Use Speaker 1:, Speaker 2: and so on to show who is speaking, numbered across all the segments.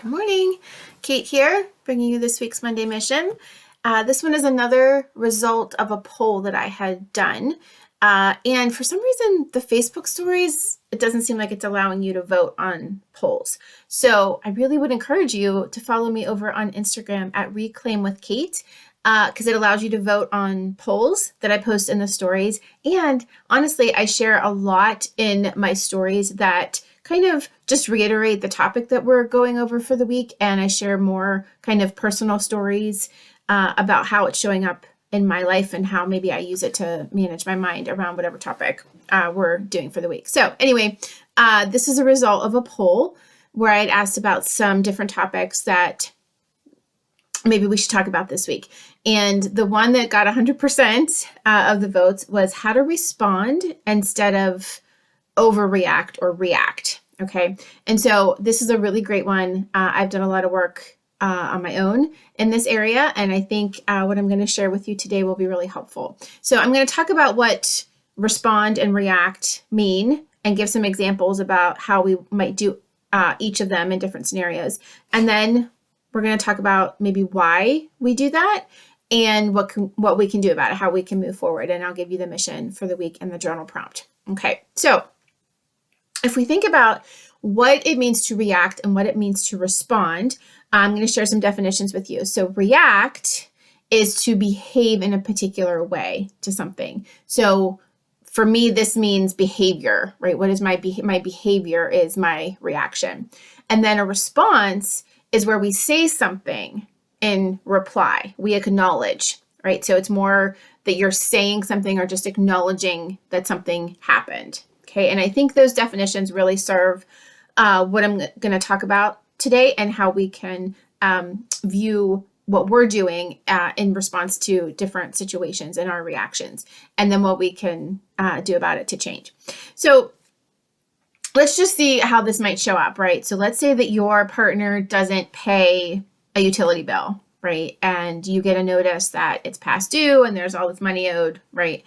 Speaker 1: Good morning. Kate here, bringing you this week's Monday Mission. This one is another result of a poll that I had done. And for some reason, the Facebook stories, it doesn't seem like it's allowing you to vote on polls. So I really would encourage you to follow me over on Instagram at Reclaim with Kate, because it allows you to vote on polls that I post in the stories. And honestly, I share a lot in my stories that kind of just reiterate the topic that we're going over for the week. And I share more kind of personal stories about how it's showing up in my life and how maybe I use it to manage my mind around whatever topic we're doing for the week. So anyway, this is a result of a poll where I'd asked about some different topics that maybe we should talk about this week. And the one that got 100% of the votes was how to respond instead of overreact or react. Okay. And so this is a really great one. I've done a lot of work on my own in this area. And I think what I'm going to share with you today will be really helpful. So I'm going to talk about what respond and react mean and give some examples about how we might do each of them in different scenarios. And then we're going to talk about maybe why we do that and what we can do about it, how we can move forward. And I'll give you the mission for the week and the journal prompt. Okay. So if we think about what it means to react and what it means to respond, I'm going to share some definitions with you. So react is to behave in a particular way to something. So for me, this means behavior, right? What is my behavior is my reaction. And then a response is where we say something in reply. We acknowledge, right? So it's more that you're saying something or just acknowledging that something happened. Okay, and I think those definitions really serve what I'm going to talk about today and how we can view what we're doing in response to different situations and our reactions, and then what we can do about it to change. So let's just see how this might show up, right? So let's say that your partner doesn't pay a utility bill, right? And you get a notice that it's past due and there's all this money owed, right?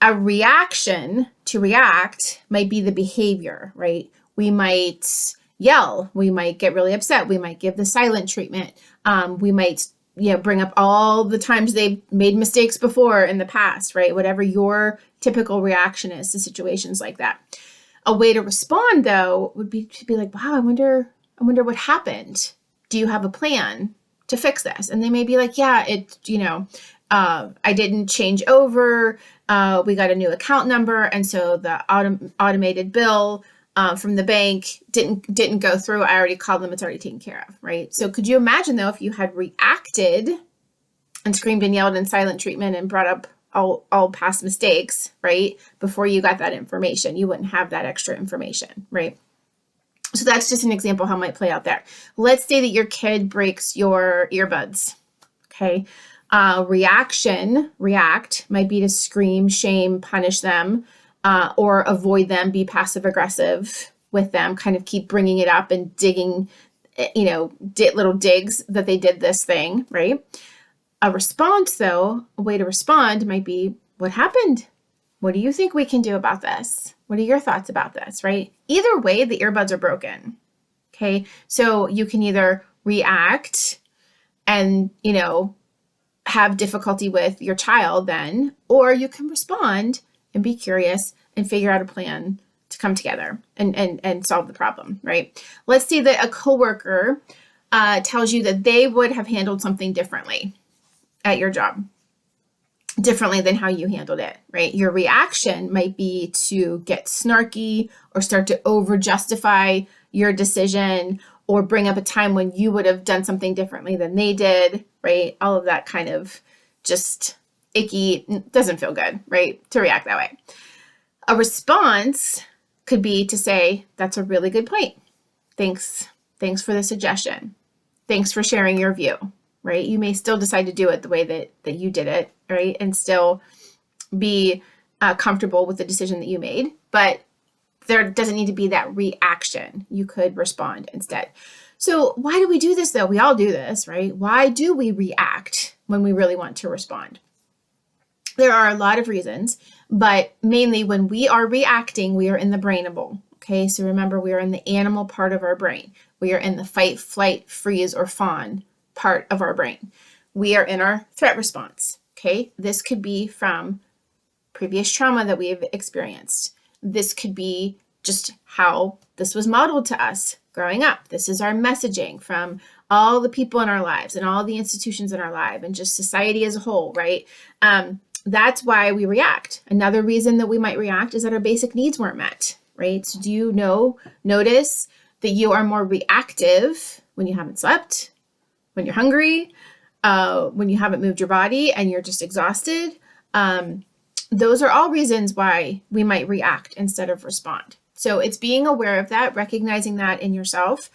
Speaker 1: A reaction to react might be the behavior, right? We might yell, we might get really upset, we might give the silent treatment, we might bring up all the times they've made mistakes before in the past, right? Whatever your typical reaction is to situations like that. A way to respond, though, would be to be like, wow, I wonder what happened. Do you have a plan to fix this? And they may be like, yeah, I didn't change over. We got a new account number. And so the automated bill from the bank didn't go through. I already called them. It's already taken care of, right? So could you imagine, though, if you had reacted and screamed and yelled in silent treatment and brought up all past mistakes, right? Before you got that information, you wouldn't have that extra information, right? So that's just an example how it might play out there. Let's say that your kid breaks your earbuds, okay? React might be to scream, shame, punish them, or avoid them, be passive aggressive with them, kind of keep bringing it up and digging, little digs that they did this thing, right? A response, though, a way to respond might be, what happened? What do you think we can do about this? What are your thoughts about this, right? Either way, the earbuds are broken, okay? So you can either react and, have difficulty with your child then, or you can respond and be curious and figure out a plan to come together and solve the problem, right? Let's say that a coworker tells you that they would have handled something differently at your job, differently than how you handled it, right? Your reaction might be to get snarky or start to over justify your decision or bring up a time when you would have done something differently than they did, right? All of that kind of just icky, doesn't feel good, right? To react that way. A response could be to say, that's a really good point. Thanks for the suggestion. Thanks for sharing your view, right? You may still decide to do it the way that you did it, right? And still be comfortable with the decision that you made, but there doesn't need to be that reaction. You could respond instead. So why do we do this, though? We all do this, right? Why do we react when we really want to respond? There are a lot of reasons, but mainly when we are reacting, we are in the brainable. Okay, so remember, we are in the animal part of our brain. We are in the fight, flight, freeze, or fawn part of our brain. We are in our threat response. Okay. This could be from previous trauma that we've experienced. This could be just how this was modeled to us growing up. This is our messaging from all the people in our lives and all the institutions in our life and just society as a whole, right? That's why we react. Another reason that we might react is that our basic needs weren't met, right? So do you notice that you are more reactive when you haven't slept, when you're hungry, when you haven't moved your body and you're just exhausted? Those are all reasons why we might react instead of respond. So it's being aware of that, recognizing that in yourself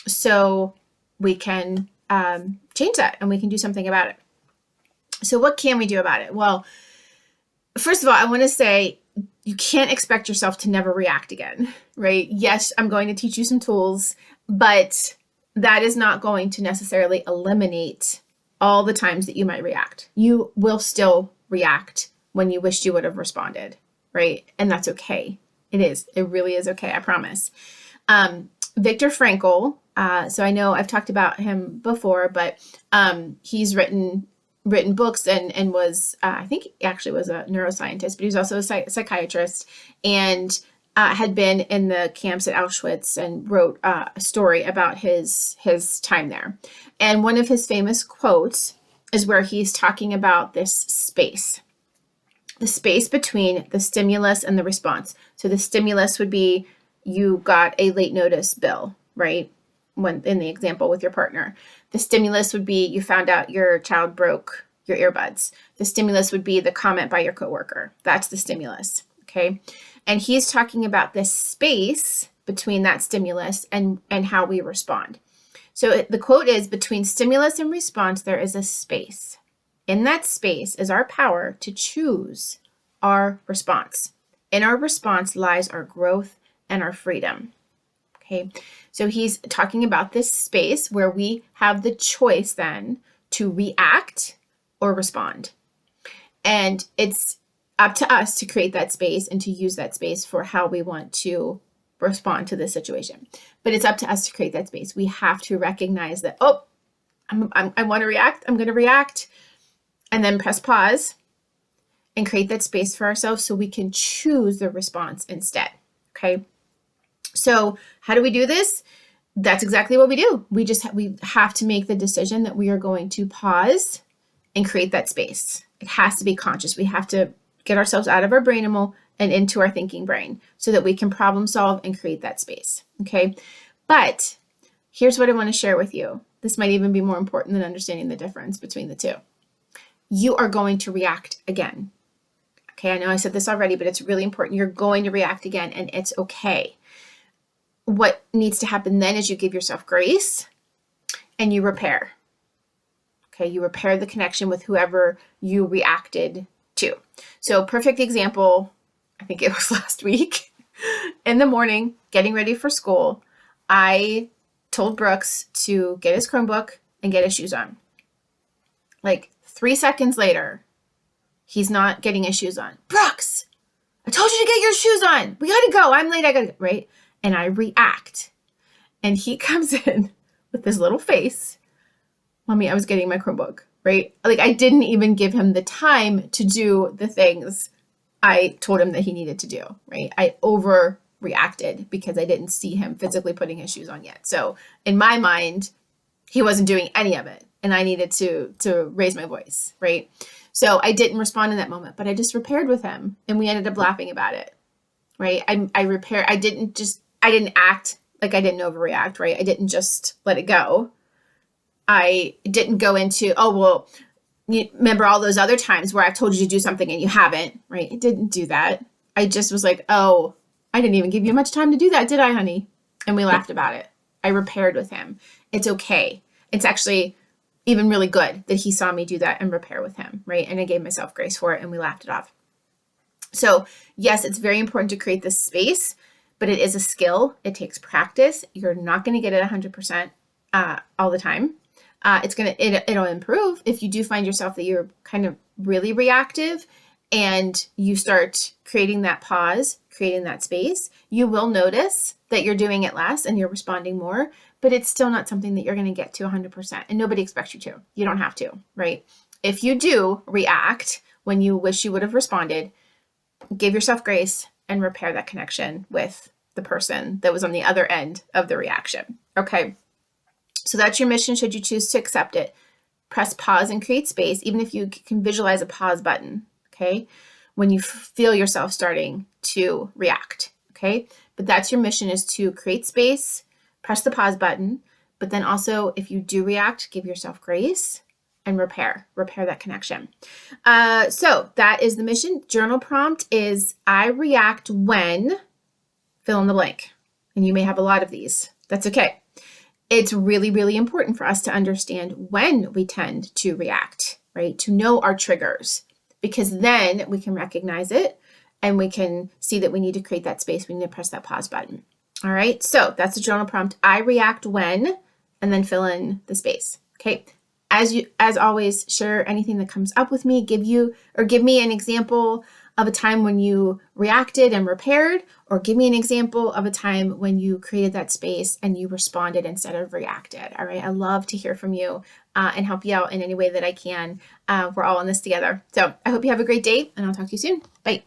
Speaker 1: so we can change that and we can do something about it. So what can we do about it? Well, first of all, I want to say you can't expect yourself to never react again, right? Yes, I'm going to teach you some tools, but that is not going to necessarily eliminate all the times that you might react. You will still react when you wished you would have responded, right? And that's okay. It is. It really is okay. I promise. Viktor Frankl. So I know I've talked about him before, but he's written books and was, I think he actually was a neuroscientist, but he was also a psychiatrist and had been in the camps at Auschwitz and wrote a story about his time there. And one of his famous quotes is where he's talking about this space. The space between the stimulus and the response. So the stimulus would be you got a late notice bill, right? When in the example with your partner. The stimulus would be you found out your child broke your earbuds. The stimulus would be the comment by your coworker. That's the stimulus, okay? And he's talking about this space between that stimulus and how we respond. So the quote is, between stimulus and response, there is a space. In that space is our power to choose our response. In our response lies our growth and our freedom. Okay, so he's talking about this space where we have the choice then to react or respond. And it's up to us to create that space and to use that space for how we want to respond to this situation. But it's up to us to create that space. We have to recognize that, I want to react. I'm going to react. And then press pause and create that space for ourselves so we can choose the response instead. Okay. So how do we do this? That's exactly what we do. We have to make the decision that we are going to pause and create that space. It has to be conscious. We have to get ourselves out of our brain and into our thinking brain so that we can problem solve and create that space. Okay. But here's what I want to share with you. This might even be more important than understanding the difference between the two. You are going to react again. Okay, I know I said this already, but it's really important. You're going to react again, and it's okay. What needs to happen then is you give yourself grace and you repair. Okay, you repair the connection with whoever you reacted to. So, perfect example, I think it was last week. In the morning, getting ready for school, I told Brooks to get his Chromebook and get his shoes on. Like 3 seconds later, he's not getting his shoes on. Brooks, I told you to get your shoes on. We got to go. I'm late. I got to go. Right? And I react. And he comes in with this little face. Mommy, I was getting my Chromebook. Right? Like I didn't even give him the time to do the things I told him that he needed to do. Right? I overreacted because I didn't see him physically putting his shoes on yet. So in my mind, he wasn't doing any of it. And I needed to raise my voice, right? So I didn't respond in that moment, but I just repaired with him and we ended up laughing about it, right? I didn't act like I didn't overreact, right? I didn't just let it go. I didn't go into, you remember all those other times where I've told you to do something and you haven't, right? I didn't do that. I just was like, I didn't even give you much time to do that, did I, honey? And we laughed about it. I repaired with him. It's okay. It's actually even really good that he saw me do that and repair with him, right? And I gave myself grace for it and we laughed it off. So yes, it's very important to create this space, but it is a skill. It takes practice. You're not going to get it 100% all the time. It'll improve if you do find yourself that you're kind of really reactive and you start creating that pause, creating that space. You will notice that you're doing it less and you're responding more, but it's still not something that you're going to get to 100%. And nobody expects you to. You don't have to, right? If you do react when you wish you would have responded, give yourself grace and repair that connection with the person that was on the other end of the reaction. Okay. So that's your mission should you choose to accept it. Press pause and create space, even if you can visualize a pause button, okay, when you feel yourself starting to react, okay? But that's your mission, is to create space, press the pause button, but then also if you do react, give yourself grace and repair that connection. So that is the mission. Journal prompt is I react when, fill in the blank. And you may have a lot of these. That's okay. It's really, really important for us to understand when we tend to react, right? To know our triggers, because then we can recognize it and we can see that we need to create that space. We need to press that pause button. All right. So that's a journal prompt. I react when, and then fill in the space. Okay. As always, share anything that comes up with me. Give me an example of a time when you reacted and repaired, or give me an example of a time when you created that space and you responded instead of reacted. All right. I love to hear from you and help you out in any way that I can. We're all in this together. So I hope you have a great day, and I'll talk to you soon. Bye.